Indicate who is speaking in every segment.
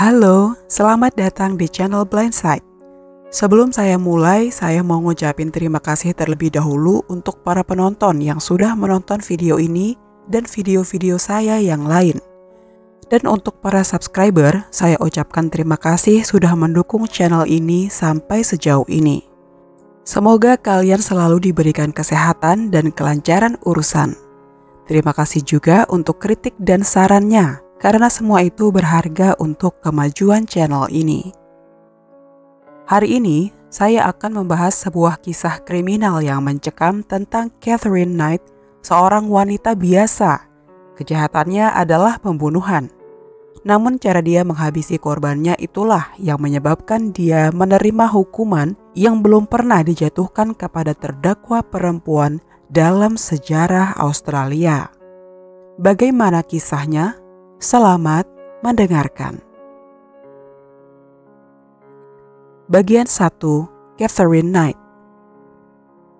Speaker 1: Halo, selamat datang di channel Blindside. Sebelum saya mulai, saya mau ngucapin terima kasih terlebih dahulu untuk para penonton yang sudah menonton video ini dan video-video saya yang lain. Dan untuk para subscriber, saya ucapkan terima kasih sudah mendukung channel ini sampai sejauh ini. Semoga kalian selalu diberikan kesehatan dan kelancaran urusan. Terima kasih juga untuk kritik dan sarannya, karena semua itu berharga untuk kemajuan channel ini. Hari ini, saya akan membahas sebuah kisah kriminal yang mencekam tentang Katherine Knight, seorang wanita biasa. Kejahatannya adalah pembunuhan. Namun cara dia menghabisi korbannya itulah yang menyebabkan dia menerima hukuman yang belum pernah dijatuhkan kepada terdakwa perempuan dalam sejarah Australia. Bagaimana kisahnya? Selamat mendengarkan. Bagian 1. Katherine Knight.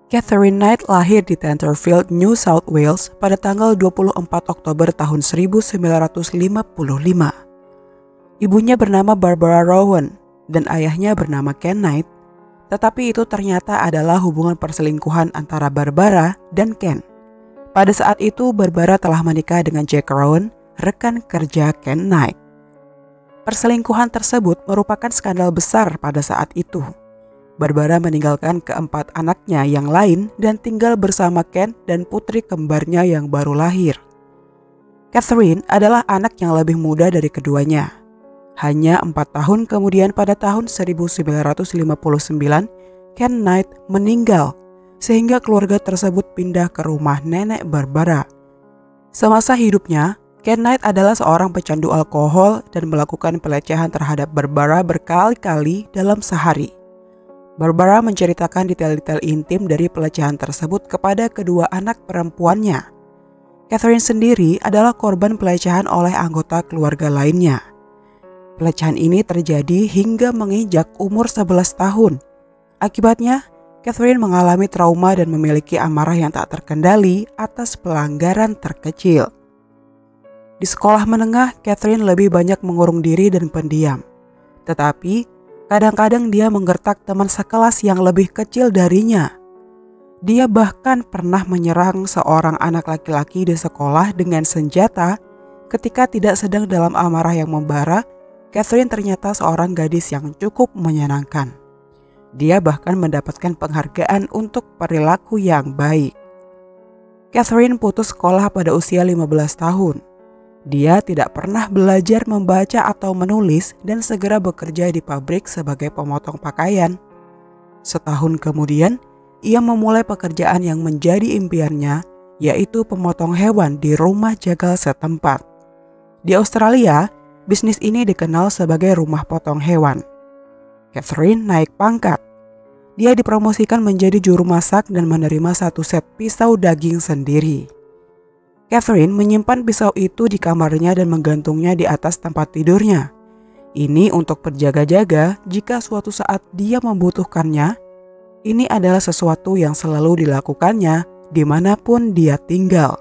Speaker 1: Katherine Knight lahir di Tenterfield, New South Wales pada tanggal 24 Oktober tahun 1955. Ibunya bernama Barbara Rowan dan ayahnya bernama Ken Knight, tetapi itu ternyata adalah hubungan perselingkuhan antara Barbara dan Ken. Pada saat itu Barbara telah menikah dengan Jack Rowan, rekan kerja Ken Knight. Perselingkuhan tersebut merupakan skandal besar pada saat itu. Barbara meninggalkan keempat anaknya yang lain dan tinggal bersama Ken dan putri kembarnya yang baru lahir. Katherine adalah anak yang lebih muda dari keduanya. Hanya 4 tahun kemudian pada tahun 1959, Ken Knight meninggal sehingga keluarga tersebut pindah ke rumah nenek Barbara. Semasa hidupnya, Ken Knight adalah seorang pecandu alkohol dan melakukan pelecehan terhadap Barbara berkali-kali dalam sehari. Barbara menceritakan detail-detail intim dari pelecehan tersebut kepada kedua anak perempuannya. Katherine sendiri adalah korban pelecehan oleh anggota keluarga lainnya. Pelecehan ini terjadi hingga menginjak umur 11 tahun. Akibatnya, Katherine mengalami trauma dan memiliki amarah yang tak terkendali atas pelanggaran terkecil. Di sekolah menengah, Katherine lebih banyak mengurung diri dan pendiam. Tetapi, kadang-kadang dia menggertak teman sekelas yang lebih kecil darinya. Dia bahkan pernah menyerang seorang anak laki-laki di sekolah dengan senjata ketika tidak sedang dalam amarah yang membara. Katherine ternyata seorang gadis yang cukup menyenangkan. Dia bahkan mendapatkan penghargaan untuk perilaku yang baik. Katherine putus sekolah pada usia 15 tahun. Dia tidak pernah belajar membaca atau menulis dan segera bekerja di pabrik sebagai pemotong pakaian. Setahun kemudian, ia memulai pekerjaan yang menjadi impiannya, yaitu pemotong hewan di rumah jagal setempat. Di Australia, bisnis ini dikenal sebagai rumah potong hewan. Katherine naik pangkat. Dia dipromosikan menjadi juru masak dan menerima 1 set pisau daging sendiri. Katherine menyimpan pisau itu di kamarnya dan menggantungnya di atas tempat tidurnya. Ini untuk berjaga-jaga jika suatu saat dia membutuhkannya. Ini adalah sesuatu yang selalu dilakukannya dimanapun dia tinggal.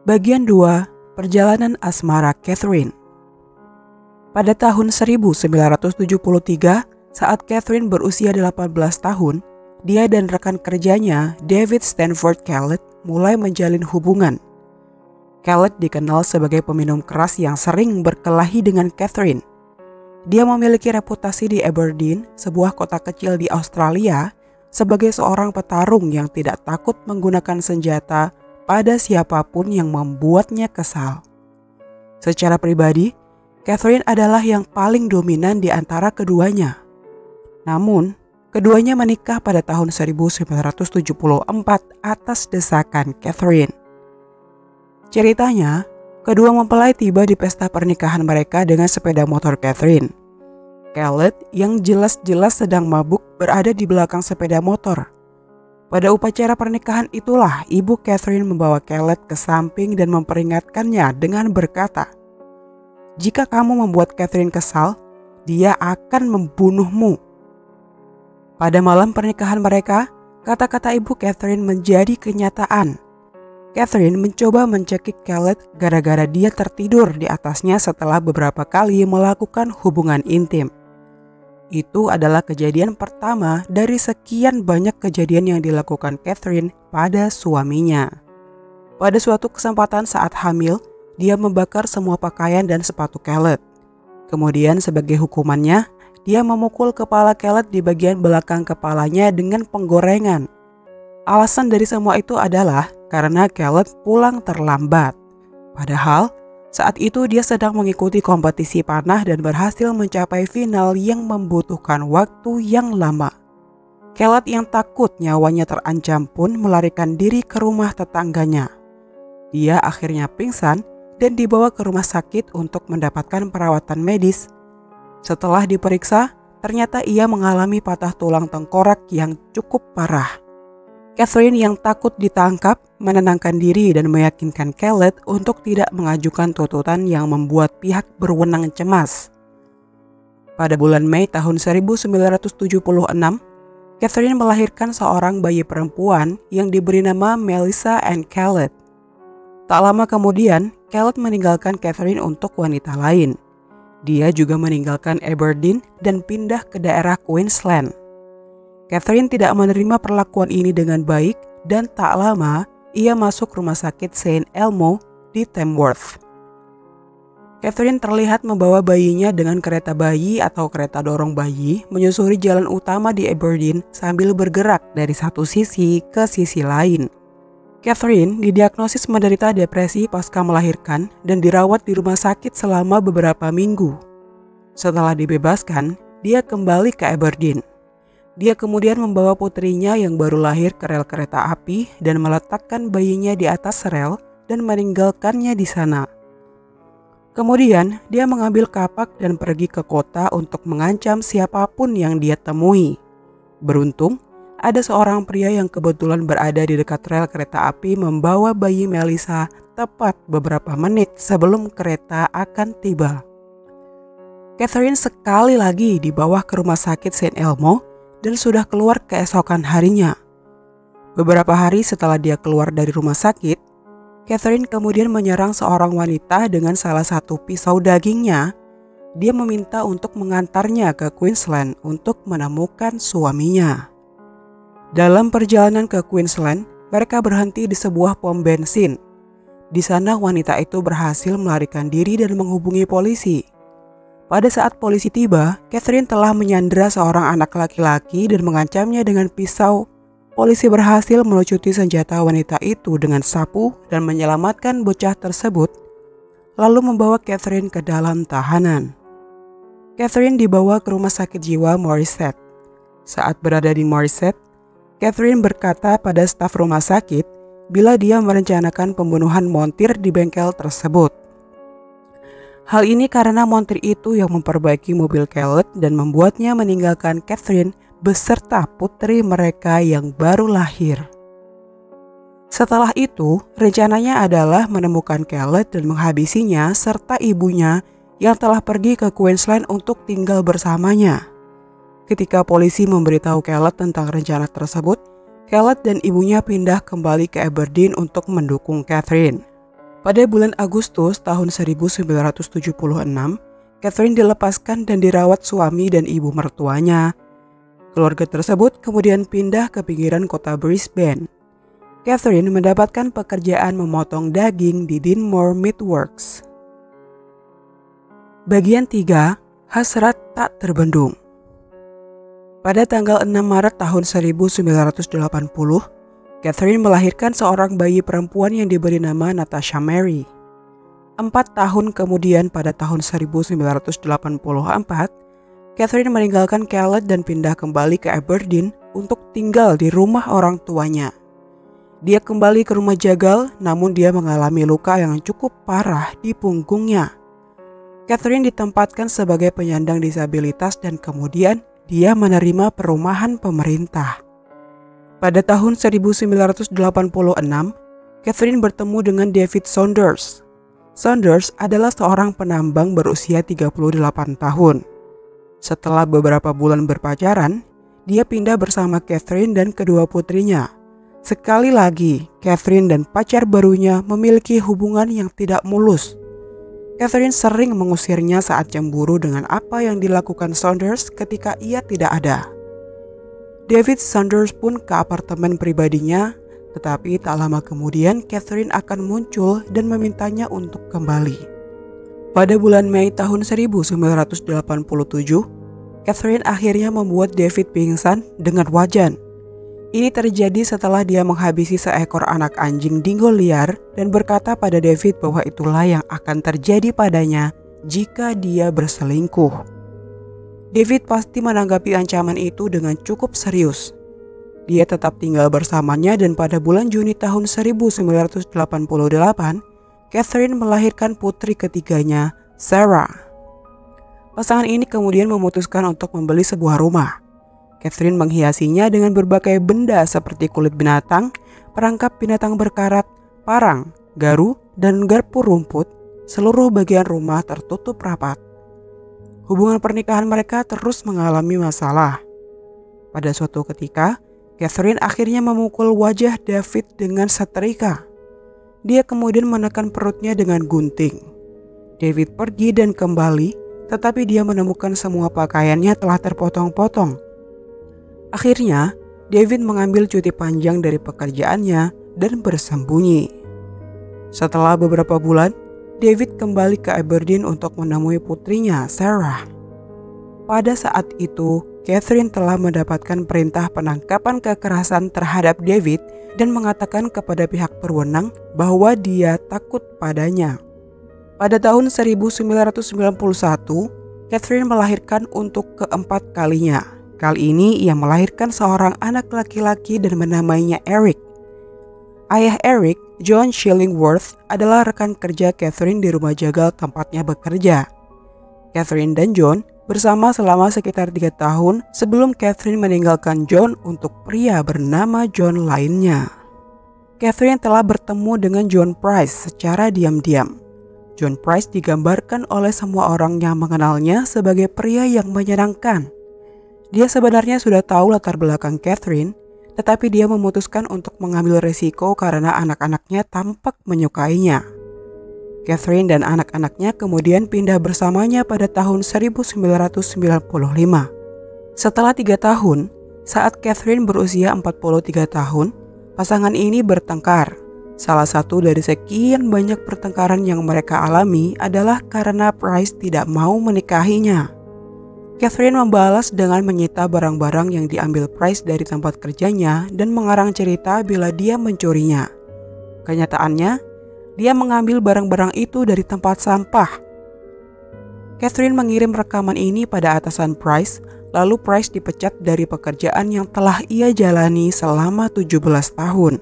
Speaker 1: Bagian 2. Perjalanan asmara Katherine. Pada tahun 1973, saat Katherine berusia 18 tahun, dia dan rekan kerjanya, David Stanford Kellett, mulai menjalin hubungan. Kellett dikenal sebagai peminum keras yang sering berkelahi dengan Katherine. Dia memiliki reputasi di Aberdeen, sebuah kota kecil di Australia, sebagai seorang petarung yang tidak takut menggunakan senjata pada siapapun yang membuatnya kesal. Secara pribadi, Katherine adalah yang paling dominan di antara keduanya. Namun, keduanya menikah pada tahun 1974 atas desakan Katherine. Ceritanya, kedua mempelai tiba di pesta pernikahan mereka dengan sepeda motor Katherine. Kellett yang jelas-jelas sedang mabuk berada di belakang sepeda motor. Pada upacara pernikahan itulah ibu Katherine membawa Kellett ke samping dan memperingatkannya dengan berkata, "Jika kamu membuat Katherine kesal, dia akan membunuhmu." Pada malam pernikahan mereka, kata-kata ibu Katherine menjadi kenyataan. Catherine mencoba mencekik Khaled gara-gara dia tertidur di atasnya setelah beberapa kali melakukan hubungan intim. Itu adalah kejadian pertama dari sekian banyak kejadian yang dilakukan Catherine pada suaminya. Pada suatu kesempatan saat hamil, dia membakar semua pakaian dan sepatu Khaled. Kemudian sebagai hukumannya, dia memukul kepala Khaled di bagian belakang kepalanya dengan penggorengan. Alasan dari semua itu adalah karena Khaled pulang terlambat. Padahal saat itu dia sedang mengikuti kompetisi panah dan berhasil mencapai final yang membutuhkan waktu yang lama. Khaled yang takut nyawanya terancam pun melarikan diri ke rumah tetangganya. Dia akhirnya pingsan dan dibawa ke rumah sakit untuk mendapatkan perawatan medis. Setelah diperiksa, ternyata ia mengalami patah tulang tengkorak yang cukup parah. Catherine yang takut ditangkap menenangkan diri dan meyakinkan Khaled untuk tidak mengajukan tuntutan yang membuat pihak berwenang cemas. Pada bulan Mei tahun 1976, Catherine melahirkan seorang bayi perempuan yang diberi nama Melissa Ann Khaled. Tak lama kemudian, Khaled meninggalkan Catherine untuk wanita lain. Dia juga meninggalkan Aberdeen dan pindah ke daerah Queensland. Catherine tidak menerima perlakuan ini dengan baik dan tak lama ia masuk rumah sakit St. Elmo di Tamworth. Catherine terlihat membawa bayinya dengan kereta bayi atau kereta dorong bayi menyusuri jalan utama di Aberdeen sambil bergerak dari satu sisi ke sisi lain. Catherine didiagnosis menderita depresi pasca melahirkan dan dirawat di rumah sakit selama beberapa minggu. Setelah dibebaskan, dia kembali ke Aberdeen. Dia kemudian membawa putrinya yang baru lahir ke rel kereta api dan meletakkan bayinya di atas rel dan meninggalkannya di sana. Kemudian dia mengambil kapak dan pergi ke kota untuk mengancam siapapun yang dia temui. Beruntung, ada seorang pria yang kebetulan berada di dekat rel kereta api membawa bayi Melissa tepat beberapa menit sebelum kereta akan tiba. Catherine sekali lagi dibawa ke rumah sakit St. Elmo dan sudah keluar keesokan harinya. Beberapa hari setelah dia keluar dari rumah sakit, Catherine kemudian menyerang seorang wanita dengan salah satu pisau dagingnya. Dia meminta untuk mengantarnya ke Queensland untuk menemukan suaminya. Dalam perjalanan ke Queensland, mereka berhenti di sebuah pom bensin. Di sana wanita itu berhasil melarikan diri dan menghubungi polisi. Pada saat polisi tiba, Catherine telah menyandera seorang anak laki-laki dan mengancamnya dengan pisau. Polisi berhasil melucuti senjata wanita itu dengan sapu dan menyelamatkan bocah tersebut, lalu membawa Catherine ke dalam tahanan. Catherine dibawa ke rumah sakit jiwa Morisset. Saat berada di Morisset, Catherine berkata pada staf rumah sakit bila dia merencanakan pembunuhan montir di bengkel tersebut. Hal ini karena montir itu yang memperbaiki mobil Khaled dan membuatnya meninggalkan Catherine beserta putri mereka yang baru lahir. Setelah itu, rencananya adalah menemukan Khaled dan menghabisinya serta ibunya yang telah pergi ke Queensland untuk tinggal bersamanya. Ketika polisi memberitahu Khaled tentang rencana tersebut, Khaled dan ibunya pindah kembali ke Aberdeen untuk mendukung Catherine. Pada bulan Agustus tahun 1976, Catherine dilepaskan dan dirawat suami dan ibu mertuanya. Keluarga tersebut kemudian pindah ke pinggiran kota Brisbane. Catherine mendapatkan pekerjaan memotong daging di Dinmore Meat Works. Bagian 3, Hasrat Tak Terbendung. Pada tanggal 6 Maret tahun 1980, Catherine melahirkan seorang bayi perempuan yang diberi nama Natasha Mary. 4 tahun kemudian pada tahun 1984, Catherine meninggalkan Khaled dan pindah kembali ke Aberdeen untuk tinggal di rumah orang tuanya. Dia kembali ke rumah jagal, namun dia mengalami luka yang cukup parah di punggungnya. Catherine ditempatkan sebagai penyandang disabilitas dan kemudian dia menerima perumahan pemerintah. Pada tahun 1986, Catherine bertemu dengan David Saunders. Saunders adalah seorang penambang berusia 38 tahun. Setelah beberapa bulan berpacaran, dia pindah bersama Catherine dan kedua putrinya. Sekali lagi, Catherine dan pacar barunya memiliki hubungan yang tidak mulus. Catherine sering mengusirnya saat cemburu dengan apa yang dilakukan Saunders ketika ia tidak ada. David Saunders pun ke apartemen pribadinya, tetapi tak lama kemudian Catherine akan muncul dan memintanya untuk kembali. Pada bulan Mei tahun 1987, Catherine akhirnya membuat David pingsan dengan wajan. Ini terjadi setelah dia menghabisi seekor anak anjing dingo liar dan berkata pada David bahwa itulah yang akan terjadi padanya jika dia berselingkuh. David pasti menanggapi ancaman itu dengan cukup serius. Dia tetap tinggal bersamanya dan pada bulan Juni tahun 1988, Catherine melahirkan putri ketiganya, Sarah. Pasangan ini kemudian memutuskan untuk membeli sebuah rumah. Catherine menghiasinya dengan berbagai benda seperti kulit binatang, perangkap binatang berkarat, parang, garu, dan garpu rumput. Seluruh bagian rumah tertutup rapat. Hubungan pernikahan mereka terus mengalami masalah. Pada suatu ketika, Catherine akhirnya memukul wajah David dengan setrika. Dia kemudian menekan perutnya dengan gunting. David pergi dan kembali, tetapi dia menemukan semua pakaiannya telah terpotong-potong. Akhirnya, David mengambil cuti panjang dari pekerjaannya dan bersembunyi. Setelah beberapa bulan, David kembali ke Aberdeen untuk menemui putrinya, Sarah. Pada saat itu, Catherine telah mendapatkan perintah penangkapan kekerasan terhadap David dan mengatakan kepada pihak berwenang bahwa dia takut padanya. Pada tahun 1991, Catherine melahirkan untuk keempat kalinya. Kali ini ia melahirkan seorang anak laki-laki dan menamainya Eric. Ayah Eric, John Shillingworth, adalah rekan kerja Catherine di rumah jagal tempatnya bekerja. Catherine dan John bersama selama sekitar 3 tahun sebelum Catherine meninggalkan John untuk pria bernama John lainnya. Catherine telah bertemu dengan John Price secara diam-diam. John Price digambarkan oleh semua orang yang mengenalnya sebagai pria yang menyenangkan. Dia sebenarnya sudah tahu latar belakang Catherine, tetapi dia memutuskan untuk mengambil risiko karena anak-anaknya tampak menyukainya. Catherine dan anak-anaknya kemudian pindah bersamanya pada tahun 1995. Setelah 3 tahun, saat Catherine berusia 43 tahun, pasangan ini bertengkar. Salah satu dari sekian banyak pertengkaran yang mereka alami adalah karena Price tidak mau menikahinya. Catherine membalas dengan menyita barang-barang yang diambil Price dari tempat kerjanya dan mengarang cerita bila dia mencurinya. Kenyataannya, dia mengambil barang-barang itu dari tempat sampah. Catherine mengirim rekaman ini pada atasan Price, lalu Price dipecat dari pekerjaan yang telah ia jalani selama 17 tahun.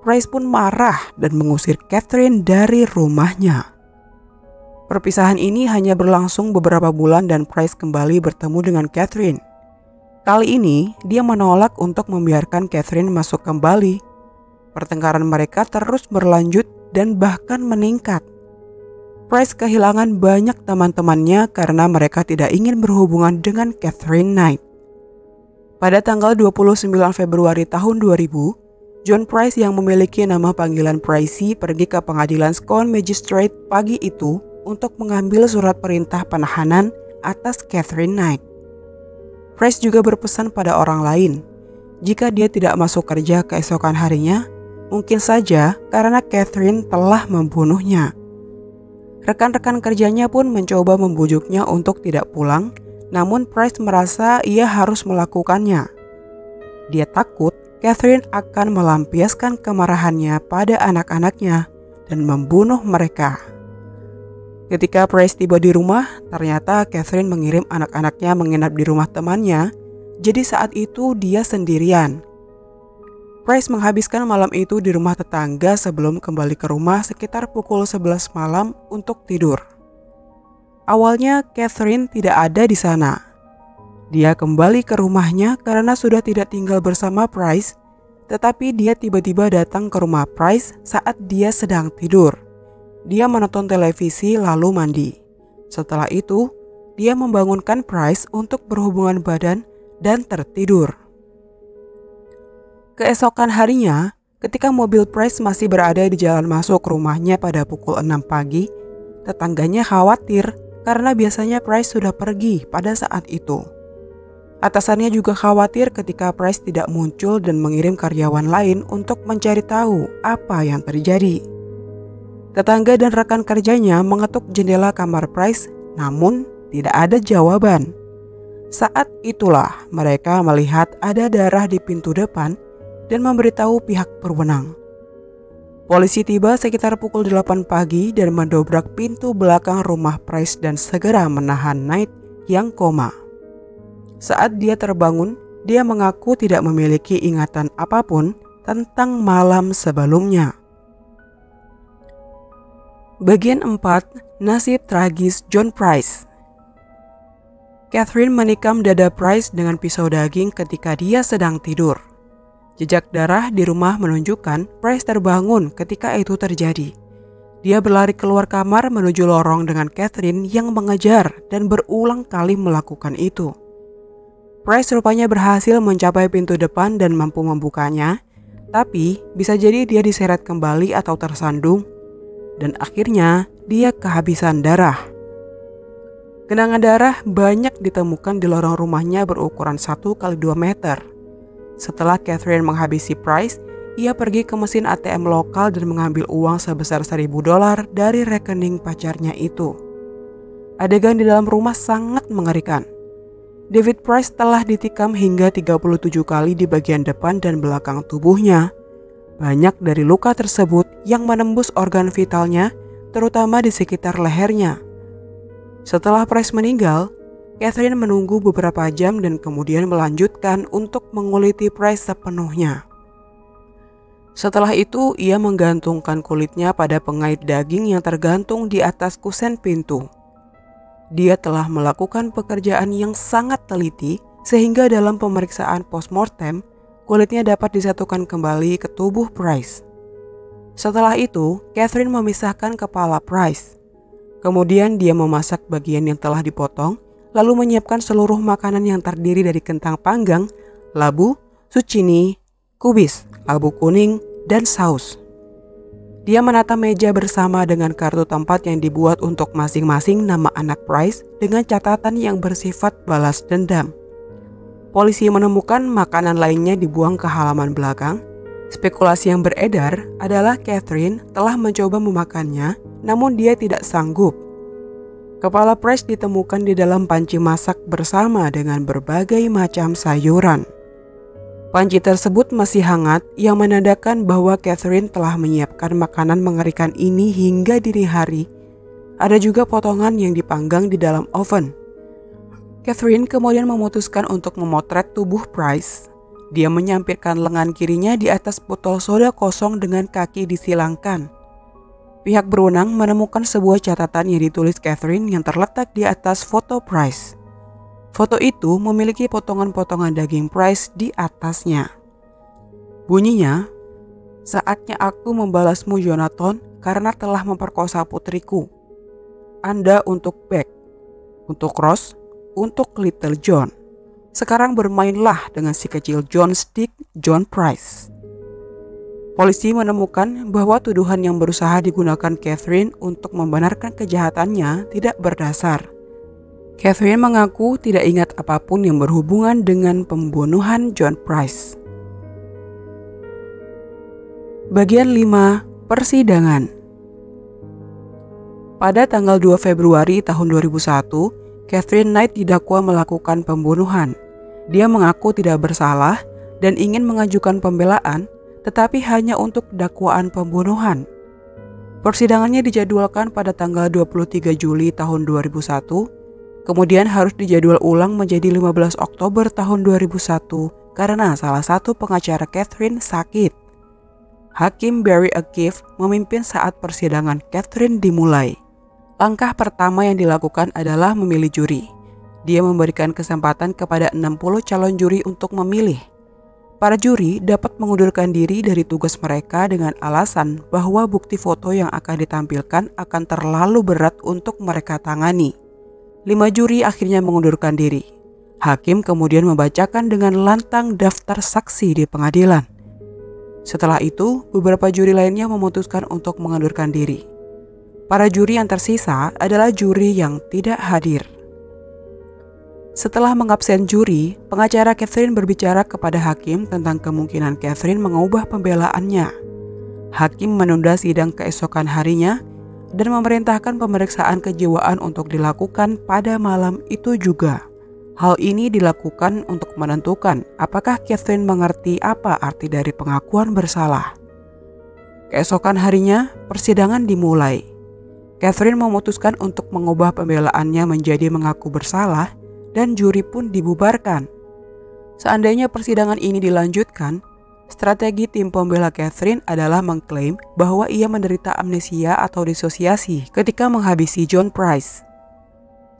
Speaker 1: Price pun marah dan mengusir Catherine dari rumahnya. Perpisahan ini hanya berlangsung beberapa bulan dan Price kembali bertemu dengan Catherine. Kali ini, dia menolak untuk membiarkan Catherine masuk kembali. Pertengkaran mereka terus berlanjut dan bahkan meningkat. Price kehilangan banyak teman-temannya karena mereka tidak ingin berhubungan dengan Catherine Knight. Pada tanggal 29 Februari tahun 2000, John Price yang memiliki nama panggilan Pricey pergi ke pengadilan Scone Magistrate pagi itu untuk mengambil surat perintah penahanan atas Catherine Knight. Price juga berpesan pada orang lain, jika dia tidak masuk kerja keesokan harinya, mungkin saja karena Catherine telah membunuhnya. Rekan-rekan kerjanya pun mencoba membujuknya untuk tidak pulang, namun Price merasa ia harus melakukannya. Dia takut Catherine akan melampiaskan kemarahannya pada anak-anaknya dan membunuh mereka. Ketika Price tiba di rumah, ternyata Catherine mengirim anak-anaknya menginap di rumah temannya, jadi saat itu dia sendirian. Price menghabiskan malam itu di rumah tetangga sebelum kembali ke rumah sekitar pukul 11 malam untuk tidur. Awalnya Catherine tidak ada di sana. Dia kembali ke rumahnya karena sudah tidak tinggal bersama Price, tetapi dia tiba-tiba datang ke rumah Price saat dia sedang tidur. Dia menonton televisi lalu mandi. Setelah itu, dia membangunkan Price untuk berhubungan badan dan tertidur. Keesokan harinya, ketika mobil Price masih berada di jalan masuk rumahnya pada pukul 6 pagi, tetangganya khawatir karena biasanya Price sudah pergi pada saat itu. Atasannya juga khawatir ketika Price tidak muncul dan mengirim karyawan lain untuk mencari tahu apa yang terjadi. Tetangga dan rekan kerjanya mengetuk jendela kamar Price, namun tidak ada jawaban. Saat itulah mereka melihat ada darah di pintu depan dan memberitahu pihak berwenang. Polisi tiba sekitar pukul 8 pagi dan mendobrak pintu belakang rumah Price dan segera menahan Knight yang koma. Saat dia terbangun, dia mengaku tidak memiliki ingatan apapun tentang malam sebelumnya. Bagian 4, nasib tragis John Price. Catherine menikam dada Price dengan pisau daging ketika dia sedang tidur. Jejak darah di rumah menunjukkan Price terbangun ketika itu terjadi. Dia berlari keluar kamar menuju lorong dengan Catherine yang mengejar dan berulang kali melakukan itu. Price rupanya berhasil mencapai pintu depan dan mampu membukanya, tapi bisa jadi dia diseret kembali atau tersandung, dan akhirnya dia kehabisan darah. Genangan darah banyak ditemukan di lorong rumahnya berukuran 1x2 meter. Setelah Catherine menghabisi Price, ia pergi ke mesin ATM lokal dan mengambil uang sebesar $1.000 dari rekening pacarnya itu. Adegan di dalam rumah sangat mengerikan. David Price telah ditikam hingga 37 kali di bagian depan dan belakang tubuhnya. Banyak dari luka tersebut yang menembus organ vitalnya, terutama di sekitar lehernya. Setelah Price meninggal, Catherine menunggu beberapa jam dan kemudian melanjutkan untuk menguliti Price sepenuhnya. Setelah itu, ia menggantungkan kulitnya pada pengait daging yang tergantung di atas kusen pintu. Dia telah melakukan pekerjaan yang sangat teliti sehingga dalam pemeriksaan postmortem, kulitnya dapat disatukan kembali ke tubuh Price. Setelah itu, Catherine memisahkan kepala Price. Kemudian dia memasak bagian yang telah dipotong, lalu menyiapkan seluruh makanan yang terdiri dari kentang panggang, labu, zucchini, kubis, labu kuning, dan saus. Dia menata meja bersama dengan kartu tempat yang dibuat untuk masing-masing nama anak Price dengan catatan yang bersifat balas dendam. Polisi menemukan makanan lainnya dibuang ke halaman belakang. Spekulasi yang beredar adalah Catherine telah mencoba memakannya, namun dia tidak sanggup. Kepala Price ditemukan di dalam panci masak bersama dengan berbagai macam sayuran. Panci tersebut masih hangat yang menandakan bahwa Catherine telah menyiapkan makanan mengerikan ini hingga dini hari. Ada juga potongan yang dipanggang di dalam oven. Catherine kemudian memutuskan untuk memotret tubuh Price. Dia menyampirkan lengan kirinya di atas botol soda kosong dengan kaki disilangkan. Pihak berwenang menemukan sebuah catatan yang ditulis Catherine yang terletak di atas foto Price. Foto itu memiliki potongan-potongan daging Price di atasnya. Bunyinya, "Saatnya aku membalasmu Jonathan karena telah memperkosa putriku. Anda untuk Beck, untuk Ross, untuk Little John. Sekarang bermainlah dengan si kecil John Stick John Price." Polisi menemukan bahwa tuduhan yang berusaha digunakan Catherine untuk membenarkan kejahatannya tidak berdasar. Catherine mengaku tidak ingat apapun yang berhubungan dengan pembunuhan John Price. Bagian 5, Persidangan. Pada tanggal 2 Februari tahun 2001, Catherine Knight didakwa melakukan pembunuhan. Dia mengaku tidak bersalah dan ingin mengajukan pembelaan, tetapi hanya untuk dakwaan pembunuhan. Persidangannya dijadwalkan pada tanggal 23 Juli tahun 2001, kemudian harus dijadwal ulang menjadi 15 Oktober tahun 2001 karena salah satu pengacara Catherine sakit. Hakim Barry O'Keefe memimpin saat persidangan Catherine dimulai. Langkah pertama yang dilakukan adalah memilih juri. Dia memberikan kesempatan kepada 60 calon juri untuk memilih. Para juri dapat mengundurkan diri dari tugas mereka dengan alasan bahwa bukti foto yang akan ditampilkan akan terlalu berat untuk mereka tangani. 5 juri akhirnya mengundurkan diri. Hakim kemudian membacakan dengan lantang daftar saksi di pengadilan. Setelah itu, beberapa juri lainnya memutuskan untuk mengundurkan diri. Para juri yang tersisa adalah juri yang tidak hadir. Setelah mengabsen juri, pengacara Catherine berbicara kepada hakim tentang kemungkinan Catherine mengubah pembelaannya. Hakim menunda sidang keesokan harinya dan memerintahkan pemeriksaan kejiwaan untuk dilakukan pada malam itu juga. Hal ini dilakukan untuk menentukan apakah Catherine mengerti apa arti dari pengakuan bersalah. Keesokan harinya, persidangan dimulai. Catherine memutuskan untuk mengubah pembelaannya menjadi mengaku bersalah dan juri pun dibubarkan. Seandainya persidangan ini dilanjutkan, strategi tim pembela Catherine adalah mengklaim bahwa ia menderita amnesia atau disosiasi ketika menghabisi John Price.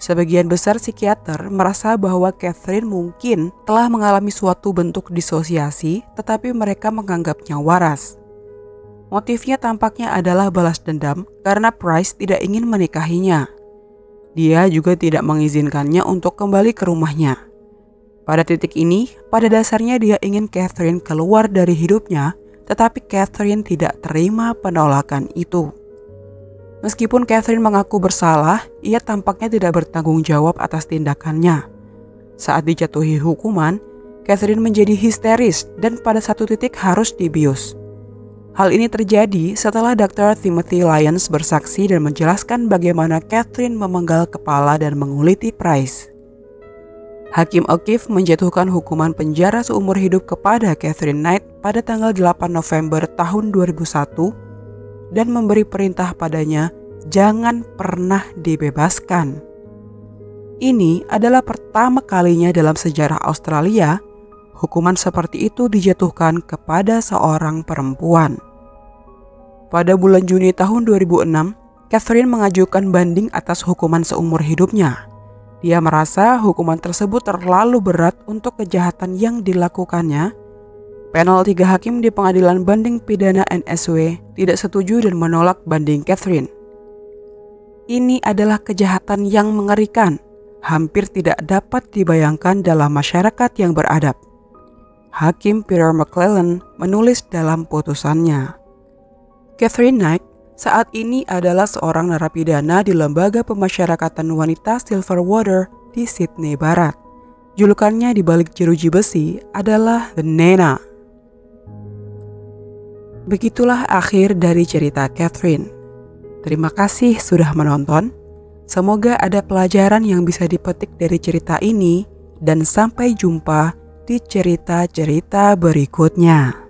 Speaker 1: Sebagian besar psikiater merasa bahwa Catherine mungkin telah mengalami suatu bentuk disosiasi, tetapi mereka menganggapnya waras. Motifnya tampaknya adalah balas dendam karena Price tidak ingin menikahinya. Dia juga tidak mengizinkannya untuk kembali ke rumahnya. Pada titik ini, pada dasarnya dia ingin Catherine keluar dari hidupnya, tetapi Catherine tidak terima penolakan itu. Meskipun Catherine mengaku bersalah, ia tampaknya tidak bertanggung jawab atas tindakannya. Saat dijatuhi hukuman, Catherine menjadi histeris dan pada satu titik harus dibius. Hal ini terjadi setelah Dr. Timothy Lyons bersaksi dan menjelaskan bagaimana Catherine memenggal kepala dan menguliti Price. Hakim O'Keefe menjatuhkan hukuman penjara seumur hidup kepada Catherine Knight pada tanggal 8 November tahun 2001 dan memberi perintah padanya jangan pernah dibebaskan. Ini adalah pertama kalinya dalam sejarah Australia hukuman seperti itu dijatuhkan kepada seorang perempuan. Pada bulan Juni tahun 2006, Catherine mengajukan banding atas hukuman seumur hidupnya. Dia merasa hukuman tersebut terlalu berat untuk kejahatan yang dilakukannya. Panel 3 hakim di Pengadilan Banding Pidana NSW tidak setuju dan menolak banding Catherine. Ini adalah kejahatan yang mengerikan, hampir tidak dapat dibayangkan dalam masyarakat yang beradab. Hakim Peter McClellan menulis dalam putusannya. Catherine Knight saat ini adalah seorang narapidana di Lembaga Pemasyarakatan Wanita Silverwater di Sydney Barat. Julukannya di balik jeruji besi adalah The Nena. Begitulah akhir dari cerita Catherine. Terima kasih sudah menonton. Semoga ada pelajaran yang bisa dipetik dari cerita ini dan sampai jumpa di cerita-cerita berikutnya.